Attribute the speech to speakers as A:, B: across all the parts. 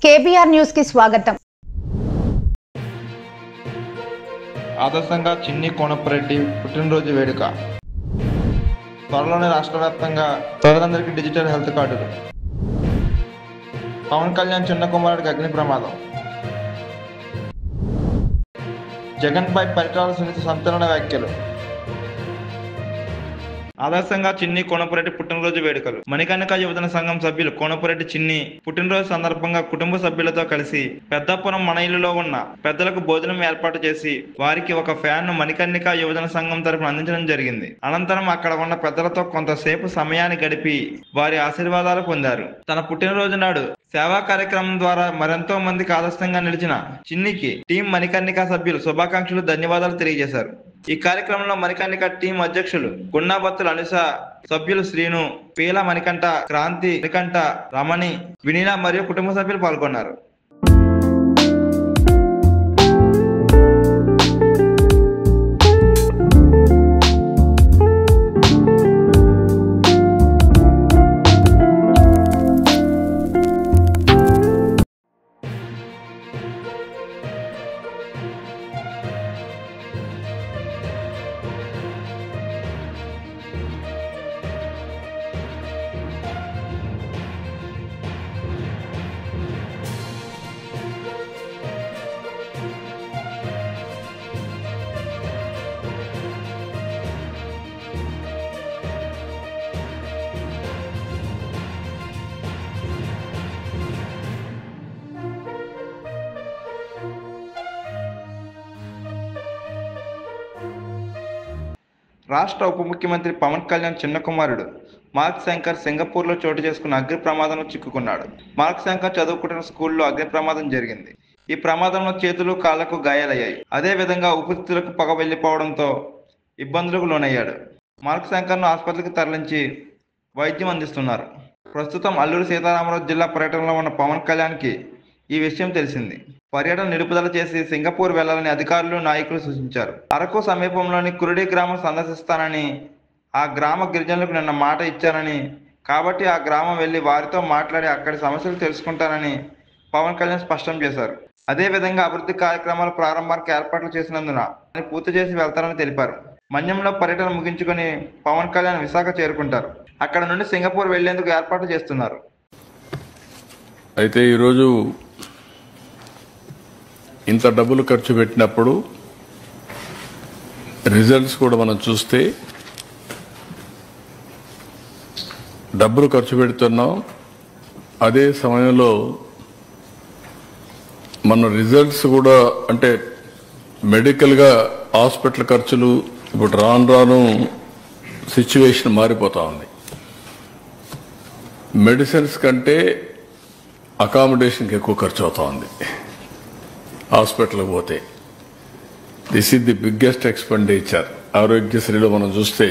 A: KBR news కి స్వాగతం.
B: ఆదర్శంగా చిన్ని కోనప్పరెడ్డి పుట్టినరోజు వేడుక. త్వరలోనే రాష్ట్ర వ్యాప్తంగా ప్రజలందరికీ డిజిటల్ హెల్త్ కార్డులు. పవన్ కళ్యాణ్ చిన్న కుమారుడికి అగ్ని ప్రమాదం. జగన్పై పరిటాల సునీత సంచలన వ్యాఖ్యలు. ఆదర్శంగా చిన్ని కోనప్పరెడ్డి పుట్టినరోజు వేడుకలు. మణికర్ణిక యువజన సంఘం సభ్యులు కోనప్పరెడ్డి చిన్ని పుట్టినరోజు సందర్భంగా కుటుంబ సభ్యులతో కలిసి పెద్దాపురం మన ఇల్లులో ఉన్న పెద్దలకు భోజనం ఏర్పాటు చేసి వారికి ఒక ఫ్యాన్ ను మణికర్ణిక యువజన సంఘం తరపున అందించడం జరిగింది. అనంతరం అక్కడ ఉన్న పెద్దలతో కొంతసేపు సమయాన్ని గడిపి వారి ఆశీర్వాదాలు పొందారు. తన పుట్టినరోజు నాడు సేవా కార్యక్రమం ద్వారా మరెంతో మందికి ఆదర్శంగా నిలిచిన చిన్నికి టీం మణికర్ణిక సభ్యులు శుభాకాంక్షలు, ధన్యవాదాలు తెలియజేశారు. ఈ కార్యక్రమంలో మణికర్ణిక టీం అధ్యక్షులు గున్నాబత్తుల అనుష, సభ్యులు శ్రీను, పీల మణికంఠ, క్రాంతి మణికంఠ, రమణి, వినీల మరియు కుటుంబ సభ్యులు పాల్గొన్నారు. రాష్ట్ర ఉప ముఖ్యమంత్రి పవన్ కళ్యాణ్ చిన్న కుమారుడు మార్క్ శంకర్ సింగపూర్లో చోటు చేసుకున్న అగ్ని ప్రమాదంలో చిక్కుకున్నాడు. మార్క్ శంకర్ చదువుకుంటున్న స్కూల్లో అగ్ని ప్రమాదం జరిగింది. ఈ ప్రమాదంలో చేతులు, కాళ్లకు గాయాలయ్యాయి. అదే విధంగా ఊపిరితిత్తులకు పొగ వెళ్లిపోవడంతో ఇబ్బందులకు లోనయ్యాడు. మార్క్ శంకర్ను ఆసుపత్రికి తరలించి వైద్యం అందిస్తున్నారు. ప్రస్తుతం అల్లూరి సీతారామరాజు జిల్లా పర్యటనలో ఉన్న పవన్ కళ్యాణ్కి ఈ విషయం తెలిసింది. పర్యటన నిలుపుదల చేసి సింగపూర్ వెళ్లాలని అధికారులు, నాయకులు సూచించారు. అరకు సమీపంలోని కురుడి గ్రామం సందర్శిస్తానని ఆ గ్రామ గిరిజనులకు నిన్న మాట ఇచ్చానని, కాబట్టి ఆ గ్రామం వెళ్లి వారితో మాట్లాడి అక్కడి సమస్యలు తెలుసుకుంటానని పవన్ కళ్యాణ్ స్పష్టం చేశారు. అదేవిధంగా అభివృద్ధి కార్యక్రమాల ప్రారంభానికి ఏర్పాట్లు చేసినందున పూర్తి చేసి వెళ్తారని తెలిపారు. మన్యంలో పర్యటన ముగించుకొని పవన్ కళ్యాణ్ విశాఖ చేరుకుంటారు. అక్కడ నుండి సింగపూర్ వెళ్లేందుకు ఏర్పాట్లు చేస్తున్నారు.
C: అయితే ఈరోజు ఇంత డబ్బులు ఖర్చు పెట్టినప్పుడు రిజల్ట్స్ కూడా మనం చూస్తే డబ్బులు ఖర్చు పెడుతున్నాం, అదే సమయంలో మన రిజల్ట్స్ కూడా అంటే మెడికల్గా హాస్పిటల్ ఖర్చులు ఇప్పుడు రాను రాను సిచ్యువేషన్ మారిపోతా ఉంది. మెడిసిన్స్ కంటే అకామిడేషన్కి ఎక్కువ ఖర్చు అవుతా ఉంది. హాస్పిటల్కి పోతే this is the biggest expenditure. ఆరోగ్యశ్రీలో మనం చూస్తే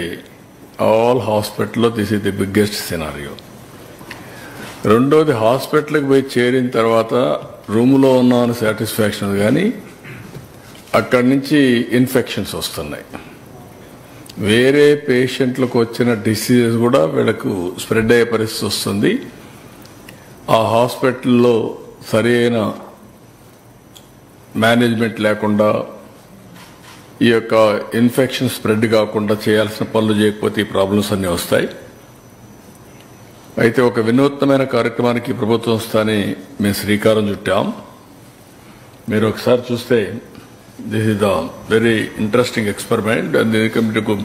C: ఆల్ హాస్పిటల్లో this is the biggest scenario. రెండోది, హాస్పిటల్కి పోయి చేరిన తర్వాత రూమ్లో ఉన్నామని సాటిస్ఫాక్షన్, కానీ అక్కడి నుంచి ఇన్ఫెక్షన్స్ వస్తున్నాయి. వేరే పేషెంట్లకు వచ్చిన డిసీజెస్ కూడా వీళ్ళకు స్ప్రెడ్ అయ్యే పరిస్థితి వస్తుంది. ఆ హాస్పిటల్లో సరైన మేనేజ్మెంట్ లేకుండా ఈ యొక్క ఇన్ఫెక్షన్ స్ప్రెడ్ కాకుండా చేయాల్సిన పనులు చేయకపోతే ఈ ప్రాబ్లమ్స్ అన్నీ వస్తాయి. అయితే ఒక వినూత్నమైన కార్యక్రమానికి ప్రభుత్వం స్థాని మేము శ్రీకారం చుట్టాం. మీరు ఒకసారి చూస్తే this is the very interesting experiment. అందుకే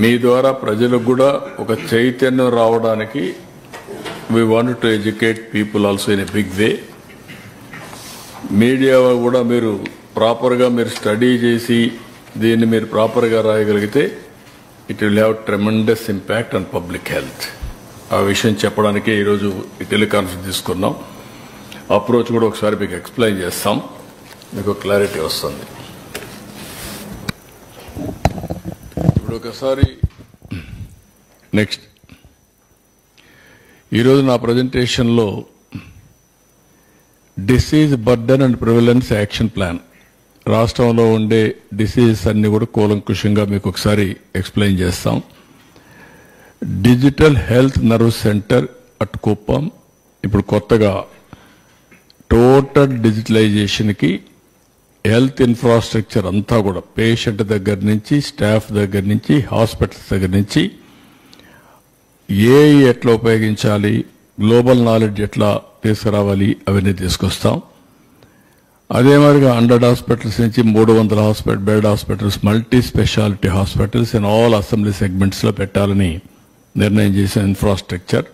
C: మీ ద్వారా ప్రజలకు కూడా ఒక చైతన్యం రావడానికి we want to educate people also in a big way. Media కూడా మీరు ప్రాపర్గా మీరు స్టడీ చేసి దీన్ని మీరు ప్రాపర్గా రాయగలిగితే it will have tremendous impact on public health. ఆ విషయం చెప్పడానికే ఈరోజు ఈ టెలికాన్ఫరెన్స్ తీసుకున్నాం. అప్రోచ్ కూడా ఒకసారి మీకు ఎక్స్ప్లెయిన్ చేస్తాం, మీకు క్లారిటీ వస్తుంది. ఇప్పుడు ఒకసారి నెక్స్ట్, ఈరోజు నా ప్రజెంటేషన్లో disease burden and prevalence action plan, రాష్ట్రంలో ఉండే డిసీజెస్ అన్ని కూడా కూలంకుషంగా మీకు ఒకసారి ఎక్స్ప్లెయిన్ చేస్తాం. Digital health nerve centre at Kuppam ఇప్పుడు కొత్తగా టోటల్ డిజిటలైజేషన్కి హెల్త్ ఇన్ఫ్రాస్ట్రక్చర్ అంతా కూడా పేషెంట్ దగ్గర నుంచి, స్టాఫ్ దగ్గర నుంచి, హాస్పిటల్స్ దగ్గర నుంచి ఎట్లా ఉపయోగించాలి, గ్లోబల్ నాలెడ్జ్ ఎట్లా తీసుకురావాలి అవన్నీ తీసుకొస్తాం. అదే మరిగా 100 హాస్పిటల్స్ నుంచి 300 bed hospitals, multi speciality hospitals in all assembly సెగ్మెంట్స్లో పెట్టాలని నిర్ణయం చేసిన ఇన్ఫ్రాస్ట్రక్చర్.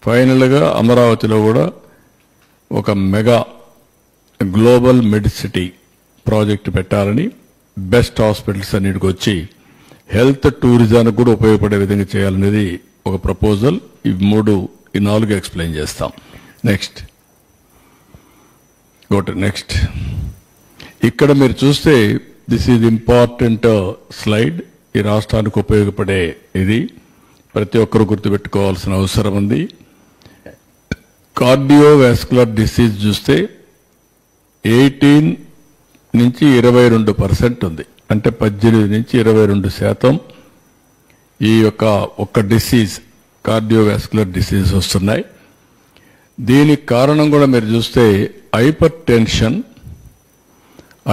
C: ఫైనల్గా అమరావతిలో కూడా ఒక మెగా గ్లోబల్ మెడిసిటీ ప్రాజెక్ట్ పెట్టాలని, బెస్ట్ హాస్పిటల్స్ అన్నిటికి వచ్చి హెల్త్ టూరిజానికి కూడా ఉపయోగపడే విధంగా చేయాలనేది ఒక ప్రపోజల్. ఈ 4 ఎక్స్ప్లెయిన్ చేస్తాం. నెక్స్ట్ నెక్స్ట్ ఇక్కడ మీరు చూస్తే దిస్ ఈజ్ ఇంపార్టెంట్ స్లైడ్. ఈ రాష్ట్రానికి ఉపయోగపడే ఇది ప్రతి ఒక్కరూ గుర్తుపెట్టుకోవాల్సిన అవసరం ఉంది. కార్డియోవాస్కులర్ డిసీజ్ చూస్తే 18 నుంచి 22% ఉంది. అంటే 18 నుంచి 22% ఈ ఒక్క డిసీజ్, కార్డియోవాస్కులర్ డిసీజ్ వస్తున్నాయి. దీనికి కారణం కూడా మీరు చూస్తే హైపర్ టెన్షన్,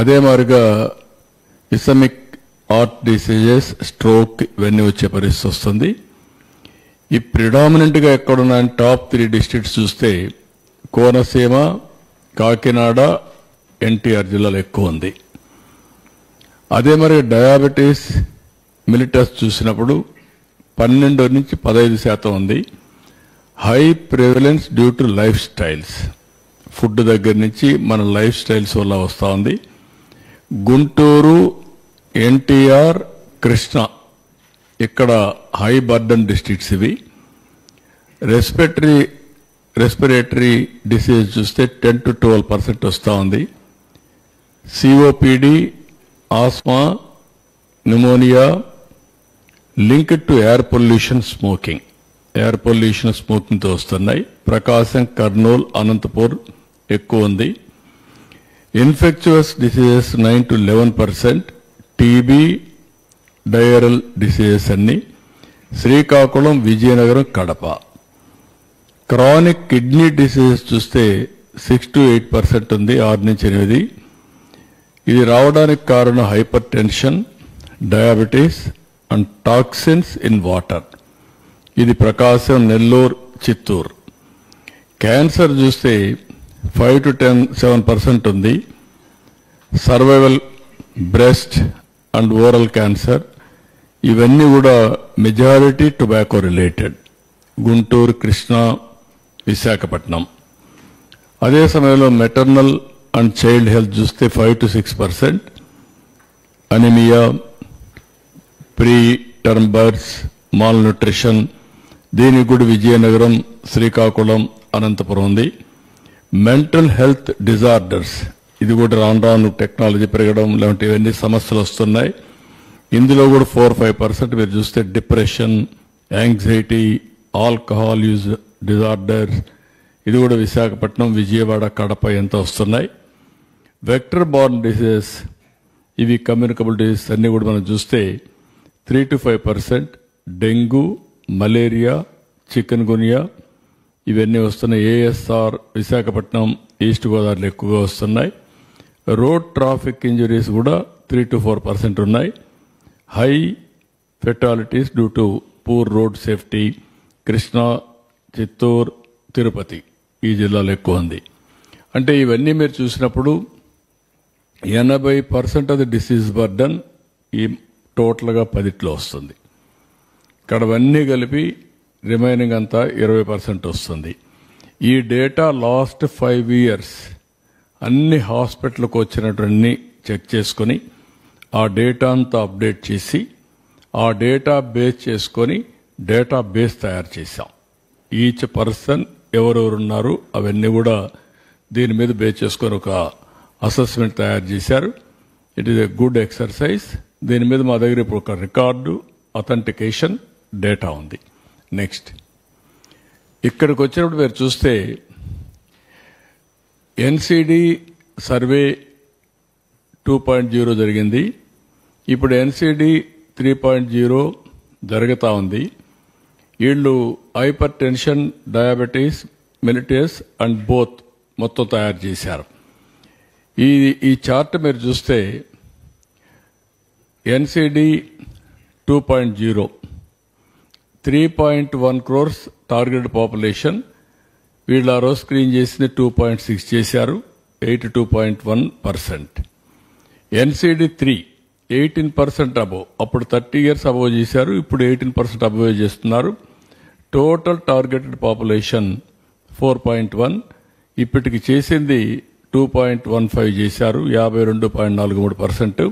C: అదే మాదిరిగా ఇసమిక్ హార్ట్ డిసీజెస్, స్ట్రోక్ ఇవన్నీ వచ్చే పరిస్థితి వస్తుంది. ఈ ప్రిడామినెంట్గా ఎక్కడున్న టాప్ 3 డిస్ట్రిక్ట్స్ చూస్తే కోనసీమ, కాకినాడ, ఎన్టీఆర్ జిల్లాలో ఎక్కువ ఉంది. అదే మరి డయాబెటీస్ మిలిటస్ చూసినప్పుడు 12 నుంచి 15% ఉంది. High prevalence due to life styles, food దగ్గర నుంచి మన లైఫ్ స్టైల్స్ వల్ల వస్తూ ఉంది. గుంటూరు, ఎన్టీఆర్, కృష్ణ ఇక్కడ హై బర్డన్ డిస్ట్రిక్ట్స్ ఇవి. రెస్పిరేటరీ డిసీజ్ చూస్తే 10 to 12% వస్తూ ఉంది. COPD, asthma, pneumonia linked to air pollution, స్మోకింగ్తో వస్తున్నాయి. ప్రకాశం, కర్నూలు, అనంతపూర్ ఎక్కువ ఉంది. Infectious diseases 9 to 11%, TB, diarrhoeal diseases అన్ని Srikakulam, Vizianagaram, Kadapa. Chronic kidney diseases చూస్తే 6 to 8% ఉంది, 6 నుంచి 8. ఇది రావడానికి కారణం hyper tension, diabetes and toxins in water. ఇది ప్రకాశం, నెల్లూరు, చిత్తూరు. క్యాన్సర్ చూస్తే 5 to 7% ఉంది. Survival, breast and oral cancer ఇవన్నీ కూడా majority tobacco related. Guntur, Krishna, Visakhapatnam. అదే సమయంలో మెటర్నల్ అండ్ చైల్డ్ హెల్త్ చూస్తే 5 to 6%. Anaemia, pre term births, mall nutrition దీనికి కూడా విజయనగరం, శ్రీకాకుళం, అనంతపురం ఉంది. మెంటల్ హెల్త్ డిజార్డర్స్ ఇది కూడా రాను టెక్నాలజీ పెరగడం లాంటి ఇవన్నీ సమస్యలు వస్తున్నాయి. ఇందులో కూడా 4-5% మీరు చూస్తే depression, anxiety, alcohol use disorders ఇది కూడా విశాఖపట్నం, విజయవాడ, కడప ఎంత వస్తున్నాయి. వెక్టర్ బార్న్ డిసీజెస్ ఇవి కమ్యూనికబుల్ డిసీజెస్ అన్ని కూడా మనం చూస్తే 3 to 5%. డెంగ్యూ, మలేరియా, చికెన్ గునియా ఇవన్నీ వస్తున్నాయి. ఏఎస్ఆర్, విశాఖపట్నం, ఈస్ట్ గోదావరిలో ఎక్కువగా వస్తున్నాయి. రోడ్ ట్రాఫిక్ ఇంజరీస్ కూడా 3 to 4% ఉన్నాయి. High fatalities due to poor road safety, Krishna, Chittoor, Tirupati ఈ జిల్లాలో ఎక్కువ ఉంది. అంటే ఇవన్నీ మీరు చూసినప్పుడు 80% ఆఫ్ ది డిసీజ్ బర్డన్ ఈ టోటల్గా 10లో వస్తుంది. ఇక్కడ అవన్నీ కలిపి రిమైనింగ్ అంతా 20% వస్తుంది. ఈ డేటా లాస్ట్ 5 years అన్ని హాస్పిటల్కి వచ్చినటువంటి చెక్ చేసుకొని ఆ డేటా అంతా అప్డేట్ చేసి ఆ డేటా బేస్ చేసుకొని డేటా బేస్ తయారు చేశాం. ఈచ్ పర్సన్ ఎవరెవరున్నారు అవన్నీ కూడా దీని మీద బేస్ చేసుకొని ఒక అసెస్మెంట్ తయారు చేశారు. It is a good exercise. దీని మీద మా దగ్గర ఇప్పుడు ఒక రికార్డు, అథెంటికేషన్ డేటా ఉంది. నెక్స్ట్ ఇక్కడికి వచ్చినప్పుడు మీరు చూస్తే ఎన్సిడి సర్వే 2.0 జరిగింది. ఇప్పుడు ఎన్సిడి 3.0 జరుగుతూ ఉంది. వీళ్ళు hyper tension, diabetes, mellitus and both మొత్తం తయారు చేశారు. ఈ చార్ట్ మీరు చూస్తే ఎన్సిడి 2.0 3.1 crores టార్గెట్ పాపులేషన్. వీళ్ళు ఆ రోజు స్క్రీన్ చేసింది 2.6 చేశారు, 82.1%. ఎన్సిడి 3 18% అబోవ్, అప్పుడు 30 years అబోవ్ చేశారు, ఇప్పుడు 18% అబోవ్ చేస్తున్నారు. టోటల్ టార్గెటెడ్ పాపులేషన్ 4.1, ఇప్పటికి చేసింది 2.15 చేశారు, 52.43%.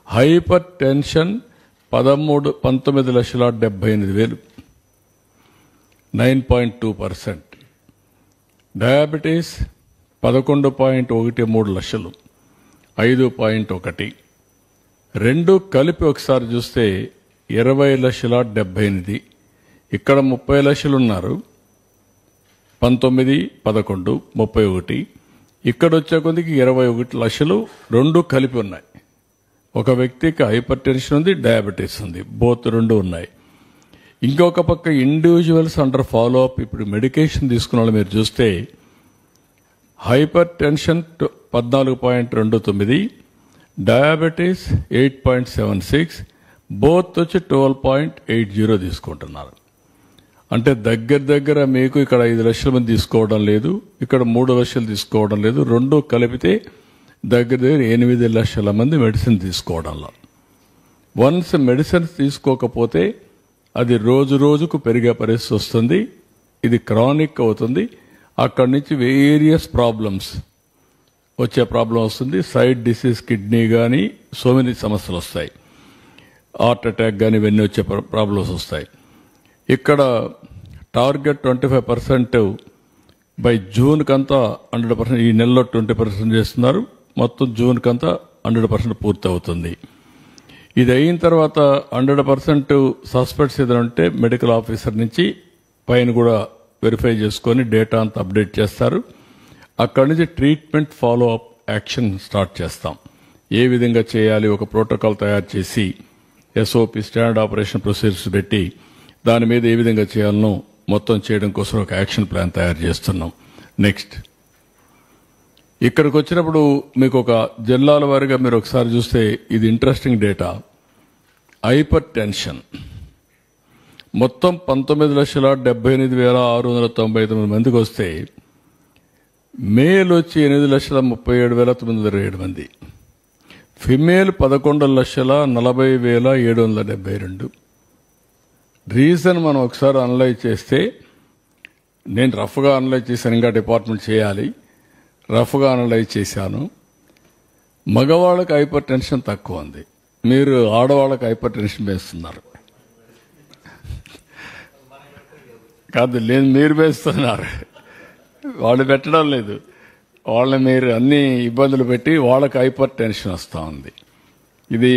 C: Hyper tension 19,78,000 9.2%. డయాబెటీస్ 11.13 లక్షలు 5.1. రెండు కలిపి ఒకసారి చూస్తే 20,78,000. ఇక్కడ 30 లక్షలు ఉన్నారు, 19, 11, 31. ఇక్కడ వచ్చే కొద్దికి 21 లక్షలు రెండు కలిపి ఉన్నాయి. ఒక వ్యక్తికి హైపర్ టెన్షన్ ఉంది, డయాబెటీస్ ఉంది, బోత్ రెండు ఉన్నాయి. ఇంకొక పక్క ఇండివిజువల్స్ అండర్ ఫాలో అప్, ఇప్పుడు మెడికేషన్ తీసుకున్న వాళ్ళు మీరు చూస్తే హైపర్ టెన్షన్ 14.29, డయాబెటీస్ 8.76, బోత్ వచ్చి 12.80 తీసుకుంటున్నారు. అంటే దగ్గర మీకు ఇక్కడ 5 లక్షల మంది తీసుకోవడం లేదు, ఇక్కడ 3 లక్షలు తీసుకోవడం లేదు, రెండు కలిపితే దగ్గర 8 లక్షల మంది మెడిసిన్ తీసుకోవడంలో. వన్స్ మెడిసిన్స్ తీసుకోకపోతే అది రోజుకు పెరిగే పరిస్థితి వస్తుంది, ఇది క్రానిక్ అవుతుంది. అక్కడి నుంచి వేరియస్ ప్రాబ్లమ్స్ వచ్చే ప్రాబ్లం వస్తుంది. సైడ్ డిసీజ్, కిడ్నీ కానీ సో మెనీ సమస్యలు వస్తాయి, హార్ట్ అటాక్ కానీ ఇవన్నీ వచ్చే ప్రాబ్లమ్స్ వస్తాయి. ఇక్కడ టార్గెట్ 25% బై జూన్ కంతా 100%, ఈ నెలలో 20% చేస్తున్నారు, మొత్తం జూన్ కంతా 100% పూర్తి అవుతుంది. ఇది అయిన తర్వాత 100% సస్పెక్ట్స్ ఏదైనా ఉంటే మెడికల్ ఆఫీసర్ నుంచి పైన కూడా వెరిఫై చేసుకొని డేటా అంతా అప్డేట్ చేస్తారు. అక్కడి నుంచి treatment follow up action start చేస్తాం. ఏ విధంగా చేయాలి, ఒక ప్రోటోకాల్ తయారు చేసి ఎస్ఓపి స్టాండర్డ్ ఆపరేషన్ ప్రొసీజర్స్ పెట్టి దాని మీద ఏ విధంగా చేయాలనో మొత్తం చేయడం కోసం ఒక యాక్షన్ ప్లాన్ తయారు చేస్తున్నాం. నెక్స్ట్ ఇక్కడికి వచ్చినప్పుడు మీకు ఒక జిల్లాల వారీగా మీరు ఒకసారి చూస్తే ఇది ఇంట్రెస్టింగ్ డేటా. హైపర్ టెన్షన్ మొత్తం 19,78,699 మందికి వస్తే మేల్ వచ్చి 8,37,907 మంది, ఫిమేల్ 11,40,772. రీజన్ మనం ఒకసారి అనలైజ్ చేస్తే, నేను రఫ్గా అనలైజ్ చేశాను, ఇంకా డిపార్ట్మెంట్ చేయాలి, రఫ్గా అనలైజ్ చేశాను. మగవాళ్ళకి హైపర్ టెన్షన్ తక్కువ ఉంది, మీరు ఆడవాళ్ళకి హైపర్ టెన్షన్ వేస్తున్నారు. కాదు లేదు, మీరు వేస్తున్నారు, వాళ్ళు పెట్టడం లేదు. వాళ్ళని మీరు అన్ని ఇబ్బందులు పెట్టి వాళ్ళకి హైపర్ టెన్షన్ వస్తూ ఉంది. ఇది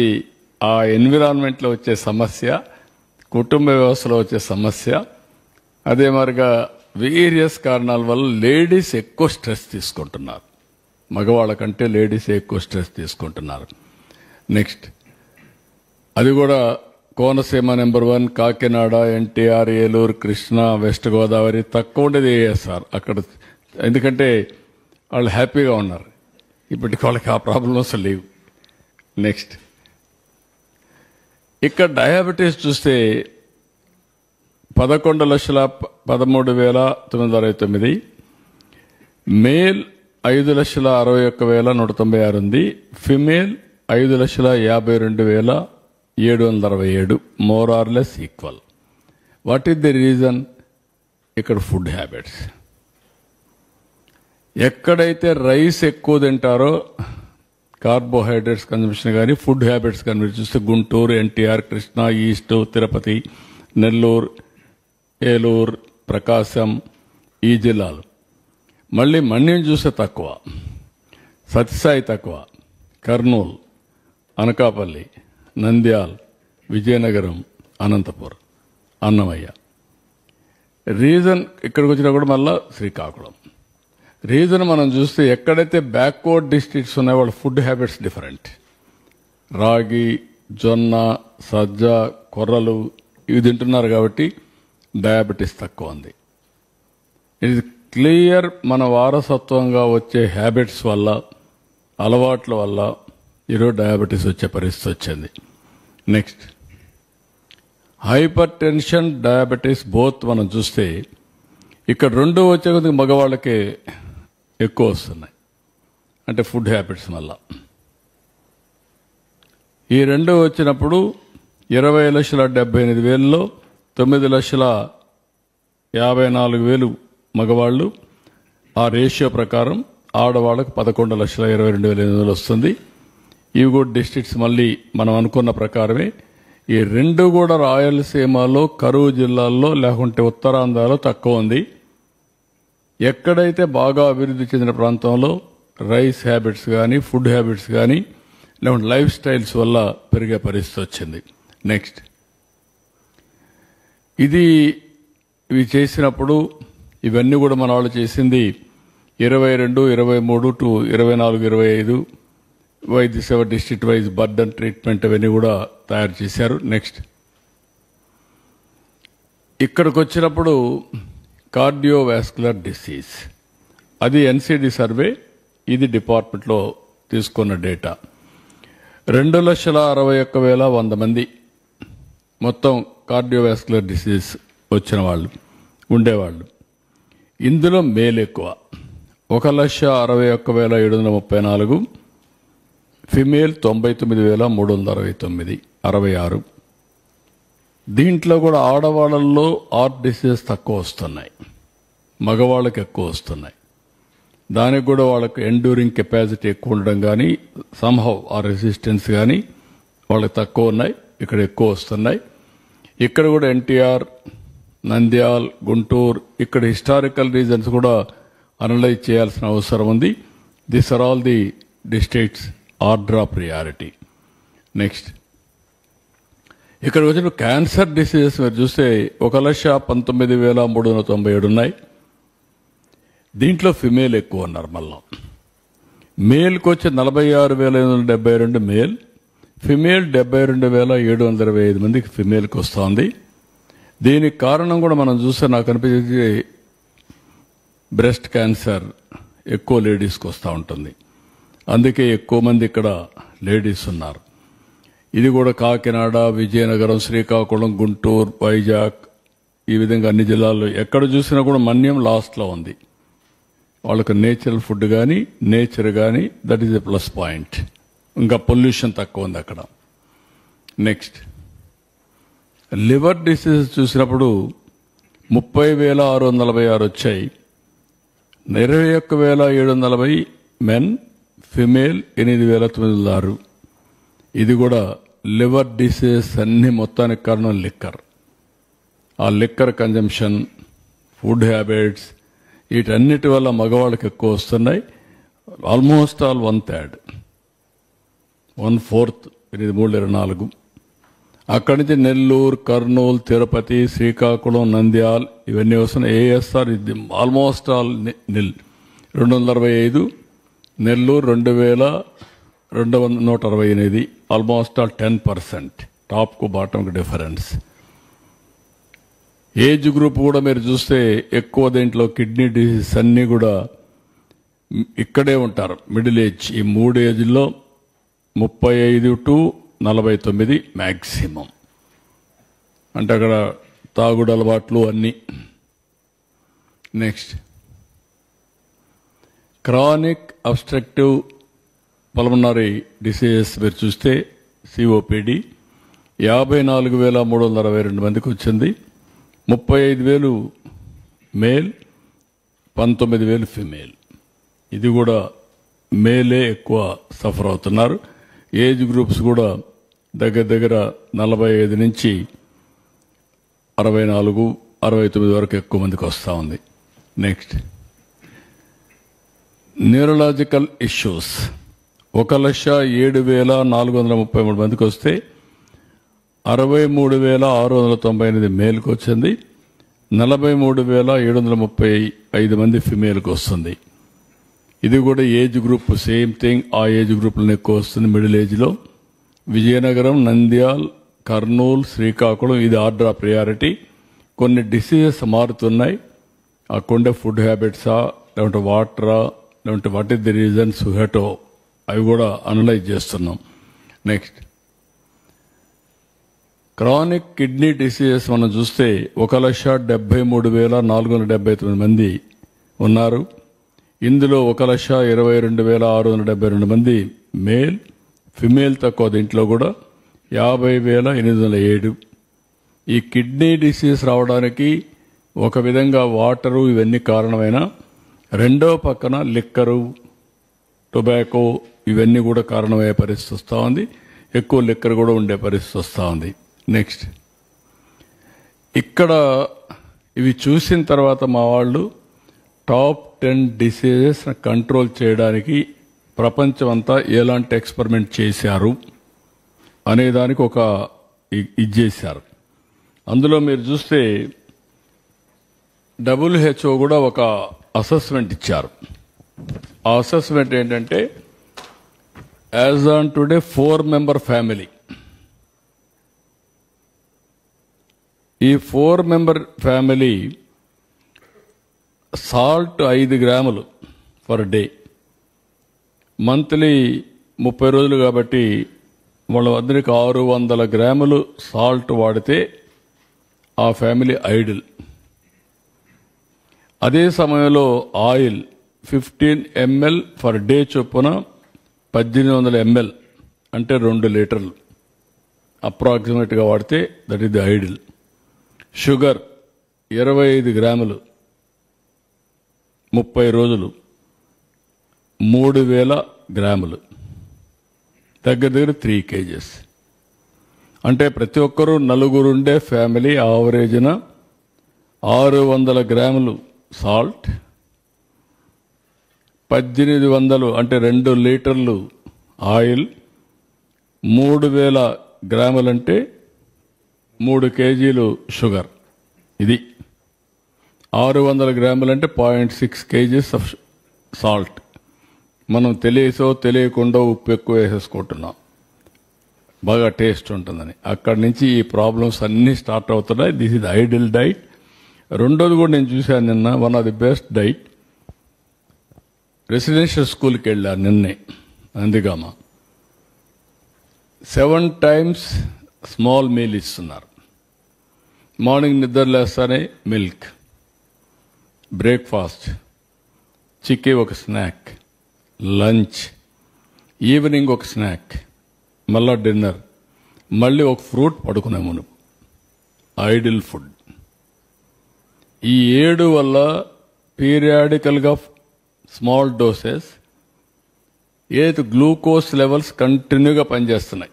C: ఆ ఎన్విరాన్మెంట్లో వచ్చే సమస్య, కుటుంబ వ్యవస్థలో వచ్చే సమస్య. అదే మరిగా వేరియస్ కారణాల వల్ల లేడీస్ ఎక్కువ స్ట్రెస్ తీసుకుంటున్నారు, మగవాళ్ళ కంటే లేడీస్ ఎక్కువ స్ట్రెస్ తీసుకుంటున్నారు. నెక్స్ట్ అది కూడా కోనసీమ నెంబర్ 1, కాకినాడ, ఎన్టీఆర్, ఏలూరు, కృష్ణా, వెస్ట్ గోదావరి, తక్కువ ఉండేది ఏఎస్ఆర్ అక్కడ. ఎందుకంటే వాళ్ళు హ్యాపీగా ఉన్నారు, ఇప్పటికి వాళ్ళకి ఆ ప్రాబ్లమ్స్ లేవు. నెక్స్ట్ ఇక్కడ డయాబెటీస్ చూస్తే 11,13,969, మేల్ 5,61,196 ఉంది, female 5,52,767, more or less equal. What is the reason? ఇక్కడ ఫుడ్ హ్యాబిట్స్. ఎక్కడైతే రైస్ ఎక్కువ తింటారో కార్బోహైడ్రేట్స్ కన్జంప్షన్ కానీ ఫుడ్ హ్యాబిట్స్ కానీ మీరు చూస్తే గుంటూరు, ఎన్టీఆర్, కృష్ణా, ఈస్ట్, తిరుపతి, నెల్లూరు, ఏలూరు, ప్రకాశం, ఈ జిల్లాలు. మళ్ళీ మన్యం చూస్తే తక్కువ, సత్యసాయి తక్కువ, కర్నూలు, అనకాపల్లి, నంద్యాల్, విజయనగరం, అనంతపురం, అన్నమయ్య. రీజన్ ఇక్కడికి వచ్చినా కూడా మళ్ళా శ్రీకాకుళం. రీజన్ మనం చూస్తే ఎక్కడైతే బ్యాక్వర్డ్ డిస్ట్రిక్ట్స్ ఉన్నాయో వాళ్ళ ఫుడ్ హ్యాబిట్స్ డిఫరెంట్. రాగి, జొన్న, సజ్జ, కొర్రలు ఇవి తింటున్నారు కాబట్టి డయాబెటీస్ తక్కువ ఉంది. ఇది క్లియర్ మన వారసత్వంగా వచ్చే హ్యాబిట్స్ వల్ల, అలవాట్ల వల్ల ఈరోజు డయాబెటీస్ వచ్చే పరిస్థితి వచ్చింది. Next, hyper tension, diabetes both మనం చూస్తే ఇక్కడ రెండు వచ్చే కొద్దిగా మగవాళ్ళకే ఎక్కువ వస్తున్నాయి. అంటే ఫుడ్ హ్యాబిట్స్ వల్ల. ఈ రెండు వచ్చినప్పుడు 20,78,000లో 9,54,000 మగవాళ్ళు, ఆ రేషియో ప్రకారం ఆడవాళ్ళకు 11,22,800 వస్తుంది. ఇవి కూడా డిస్ట్రిక్ట్స్ మళ్ళీ మనం అనుకున్న ప్రకారమే. ఈ రెండు కూడా రాయలసీమలో, కరువు జిల్లాల్లో లేకుంటే ఉత్తరాంధ్రలో తక్కువ ఉంది. ఎక్కడైతే బాగా అభివృద్ధి చెందిన ప్రాంతంలో రైస్ హ్యాబిట్స్ కానీ, ఫుడ్ హ్యాబిట్స్ కానీ, లేకుంటే లైఫ్ స్టైల్స్ వల్ల పెరిగే పరిస్థితి వచ్చింది. నెక్స్ట్, ఇవి చేసినప్పుడు ఇవన్నీ కూడా మన వాళ్ళు చేసింది 22, 23 టు 24, 25 వైద్య సేవ డిస్ట్రిక్ట్ వైజ్ బర్డన్ ట్రీట్మెంట్ అవన్నీ కూడా తయారు చేశారు. నెక్స్ట్, ఇక్కడికి వచ్చినప్పుడు కార్డియోవాస్కులర్ డిసీజ్, అది ఎన్సిడి సర్వే, ఇది డిపార్ట్మెంట్లో తీసుకున్న డేటా. 2,61,100 మంది మొత్తం కార్డియోవాస్కులర్ డిసీజ్ వచ్చిన వాళ్ళు ఉండేవాళ్ళు. ఇందులో మేల్ ఎక్కువ, 1,61,734, ఫిమేల్ 99,369, 66. దీంట్లో కూడా ఆడవాళ్ళల్లో హార్ట్ డిసీజెస్ తక్కువ వస్తున్నాయి, మగవాళ్ళకి ఎక్కువ వస్తున్నాయి. దానికి కూడా వాళ్ళకి ఎండ్యూరింగ్ కెపాసిటీ ఎక్కువ ఉండడం కానీ, సంహౌ ఆ రెసిస్టెన్స్ కానీ వాళ్ళకి తక్కువ ఉన్నాయి, ఇక్కడ ఎక్కువ వస్తున్నాయి. ఇక్కడ కూడా ఎన్టీఆర్, నంద్యాల్, గుంటూరు, ఇక్కడ హిస్టారికల్ రీజన్స్ కూడా అనలైజ్ చేయాల్సిన అవసరం ఉంది. This are all the districts order of priority. Next, ఇక్కడ వచ్చిన క్యాన్సర్ డిసీజెస్ మీరు చూస్తే 1,19,397 ఉన్నాయి. దీంట్లో ఫిమేల్ ఎక్కువ ఉన్నారు. మళ్ళా మేల్కి వచ్చి 46,872 మేల్, ఫిమేల్ 72,725 మందికి ఫిమేల్కి వస్తుంది. దీనికి కారణం కూడా మనం చూస్తే నాకు అనిపించేది బ్రెస్ట్ క్యాన్సర్ ఎక్కువ లేడీస్కి వస్తూ ఉంటుంది. అందుకే ఎక్కువ మంది ఇక్కడ లేడీస్ ఉన్నారు. ఇది కూడా కాకినాడ, విజయనగరం, శ్రీకాకుళం, గుంటూరు, వైజాగ్, ఈ విధంగా అన్ని జిల్లాల్లో ఎక్కడ చూసినా కూడా మన్యం లాస్ట్లో ఉంది. వాళ్ళకు నేచురల్ ఫుడ్ కానీ, నేచర్ కానీ, that is a plus point. ఇంకా పొల్యూషన్ తక్కువ ఉంది అక్కడ. నెక్స్ట్, లివర్ డిసీజ్ చూసినప్పుడు 30,646 వచ్చాయి. 21,740 మెన్, ఫిమేల్ 8,906. ఇది కూడా లివర్ డిసీజెస్ అన్ని మొత్తానికి కారణం లిక్కర్. ఆ లిక్కర్ కన్జంప్షన్, ఫుడ్ హ్యాబిట్స్, వీటన్నిటి వల్ల మగవాళ్ళకి ఎక్కువ వస్తున్నాయి. Almost all 1/3, 1/4, 8,324. అక్కడి నుంచి నెల్లూరు, కర్నూలు, తిరుపతి, శ్రీకాకుళం, నంద్యాల్ ఇవన్నీ వస్తున్నాయి. ఏఎస్ఆర్ ఇది almost all nil. 245, Nellore 2,168, almost all 10%. టాప్కు బాటంకు డిఫరెన్స్. ఏజ్ గ్రూప్ కూడా మీరు చూస్తే ఎక్కువ దీంట్లో కిడ్నీ డిసీజ్ అన్నీ కూడా ఇక్కడే ఉంటారు. మిడిల్ ఏజ్, ఈ 3 ఏజ్లో 35 టు 49 మ్యాక్సిమం. అంటే అక్కడ తాగుడు అలవాట్లు అన్నీ. Next, chronic obstructive pulmonary diseases మీరు చూస్తే సిఓపిడి 54,362 మందికి వచ్చింది. 35,000 మేల్, 19,000 ఫిమేల్. ఇది కూడా మేలే ఎక్కువ సఫర్ అవుతున్నారు. ఏజ్ గ్రూప్స్ కూడా దగ్గర దగ్గర 45 నుంచి 64, 69 వరకు ఎక్కువ మందికి వస్తూ ఉంది. నెక్స్ట్, న్యూరలాజికల్ ఇష్యూస్ 1,07,433 మందికి వస్తే 63,698 మేల్కి వచ్చింది. 43,735 మంది ఫిమేల్కి వస్తుంది. ఇది కూడా ఏజ్ గ్రూప్ సేమ్ థింగ్. ఆ ఏజ్ గ్రూప్లో ఎక్కువ వస్తుంది. మిడిల్ ఏజ్లో విజయనగరం, నంద్యాల్, కర్నూలు, శ్రీకాకుళం ఇది ఆర్డర్ ఆఫ్ ప్రయారిటీ. కొన్ని డిసీజెస్ మారుతున్నాయి. అక్కడే ఫుడ్ హ్యాబిట్సా లేకుంటే వాటరా లేకుంటే వాట్ ఈస్ ది రీజన్స్ హెటో అవి కూడా అనలైజ్ చేస్తున్నాం. నెక్స్ట్ క్రానిక్ కిడ్నీ డిసీజెస్ మనం చూస్తే 1,73,479 మంది ఉన్నారు. ఇందులో 1,22,672 మంది మేల్, ఫిమేల్ తక్కువ దీంట్లో కూడా 50,807. ఈ కిడ్నీ డిసీజ్ రావడానికి ఒక విధంగా వాటరు ఇవన్నీ కారణమైన, రెండో పక్కన లిక్కరు, టొబాకో ఇవన్నీ కూడా కారణమయ్యే పరిస్థితి వస్తూ ఉంది. ఎక్కువ లిక్కర్ కూడా ఉండే పరిస్థితి వస్తూ ఉంది. నెక్స్ట్ ఇక్కడ ఇవి చూసిన తర్వాత మా వాళ్ళు టాప్ 10 డిసీజెస్ కంట్రోల్ చేయడానికి ప్రపంచం అంతా ఎలాంటి ఎక్స్పెరిమెంట్ చేశారు అనేదానికి ఒక ఇది చేశారు. అందులో మీరు చూస్తే WHO కూడా ఒక అసెస్మెంట్ ఇచ్చారు. ఆ అసెస్మెంట్ ఏంటంటే as on today 4-member family, ఈ 4-member ఫ్యామిలీ సాల్ట్ 5 గ్రాములు పర్ డే, మంత్లీ 30 రోజులు కాబట్టి వాళ్ళ వద్దరికి 600 గ్రాములు సాల్ట్ వాడితే ఆ ఫ్యామిలీ ఐడిల్. అదే సమయంలో ఆయిల్ 15 ml పర్ డే చొప్పున 1800 ml అంటే 2 లీటర్లు అప్రాక్సిమేట్గా వాడితే that is the ideal. Sugar 25 గ్రాములు 30 రోజులు 3000 గ్రాములు, దగ్గర 3 kgs. అంటే ప్రతి ఒక్కరూ నలుగురుండే ఫ్యామిలీ ఆవరేజ్న 600 గ్రాములు సాల్ట్, 1800 అంటే 2 లీటర్లు ఆయిల్, 3000 గ్రాములంటే 3 కేజీలు షుగర్. ఇది 600 గ్రాములంటే 0.6 kgs ఆఫ్ సాల్ట్. మనం తెలియసో తెలియకుండా ఉప్పు ఎక్కువ వేసేసుకుంటున్నాం, బాగా టేస్ట్ ఉంటుందని. అక్కడి నుంచి ఈ ప్రాబ్లమ్స్ అన్నీ స్టార్ట్ అవుతున్నాయి. This is ideal diet. రెండోది కూడా నేను చూశాను నిన్న, one of the best diet. Residential స్కూల్కి వెళ్ళాను నిన్నే, అందుకమ్మ 7 times స్మాల్ మీల్ ఇస్తున్నారు. మార్నింగ్ నిద్ర లేస్తానే మిల్క్, బ్రేక్ఫాస్ట్, చిక్కీ ఒక స్నాక్, లంచ్, ఈవినింగ్ ఒక స్నాక్, మళ్ళా డిన్నర్, మళ్ళీ ఒక ఫ్రూట్ పడుకునే మునుపు. Ideal food. ఈ 7 వల్ల పీరియాడికల్గా స్మాల్ డోసెస్ ఏదైతే గ్లూకోజ్ లెవెల్స్ కంటిన్యూగా పనిచేస్తున్నాయి.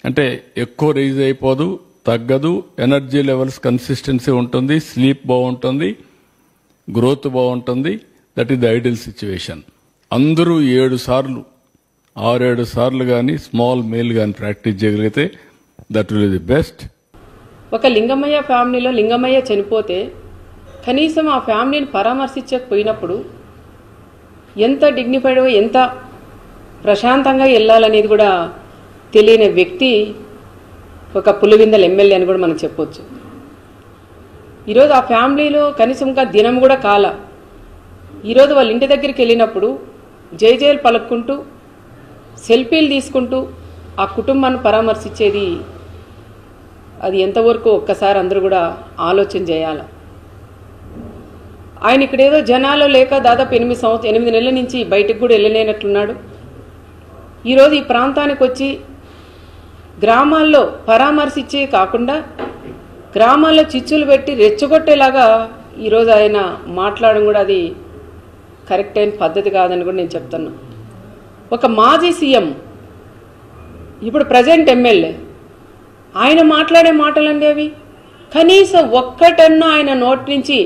C: అంటే ఎక్కువ రైజ్ అయిపోదు, తగ్గదు, ఎనర్జీ లెవెల్స్ కన్సిస్టెన్సీ ఉంటుంది, స్లీప్ బాగుంటుంది, గ్రోత్ బాగుంటుంది. That is the ideal situation. అందరూ 7 సార్లు 6-7 సార్లు కానీ స్మాల్ మీల్ కానీ ప్రాక్టీస్ చేయగలిగితే that will be the best.
A: ఒక లింగమయ్య ఫ్యామిలీలో లింగమయ్య చనిపోతే కనీసం ఆ ఫ్యామిలీని పరామర్శించకపోయినప్పుడు ఎంత డిగ్నిఫైడ్గా ఎంత ప్రశాంతంగా వెళ్ళాలనేది కూడా తెలియని వ్యక్తి ఒక పులివిందల ఎమ్మెల్యే అని కూడా మనం చెప్పొచ్చు. ఈరోజు ఆ ఫ్యామిలీలో కనీసం ఇంకా దినం కూడా కాల. ఈరోజు వాళ్ళ ఇంటి దగ్గరికి వెళ్ళినప్పుడు జైలు పలుక్కుంటూ సెల్ఫీలు తీసుకుంటూ ఆ కుటుంబాన్ని పరామర్శించేది, అది ఎంతవరకు ఒక్కసారి అందరూ కూడా ఆలోచన చేయాలి. ఆయన ఇక్కడేదో జనాలు లేక దాదాపు 8 నెలల నుంచి బయటకు కూడా వెళ్ళలేనట్లున్నాడు. ఈరోజు ఈ ప్రాంతానికి వచ్చి గ్రామాల్లో పరామర్శించే కాకుండా గ్రామాల్లో చిచ్చులు పెట్టి రెచ్చగొట్టేలాగా ఈరోజు ఆయన మాట్లాడడం కూడా అది కరెక్ట్ అయిన పద్ధతి కాదని కూడా నేను చెప్తున్నా. ఒక మాజీ సీఎం, ఇప్పుడు ప్రజెంట్ ఎమ్మెల్యే, ఆయన మాట్లాడే మాటలండి అవి. కనీసం ఒక్కటన్నా ఆయన నోటి నుంచి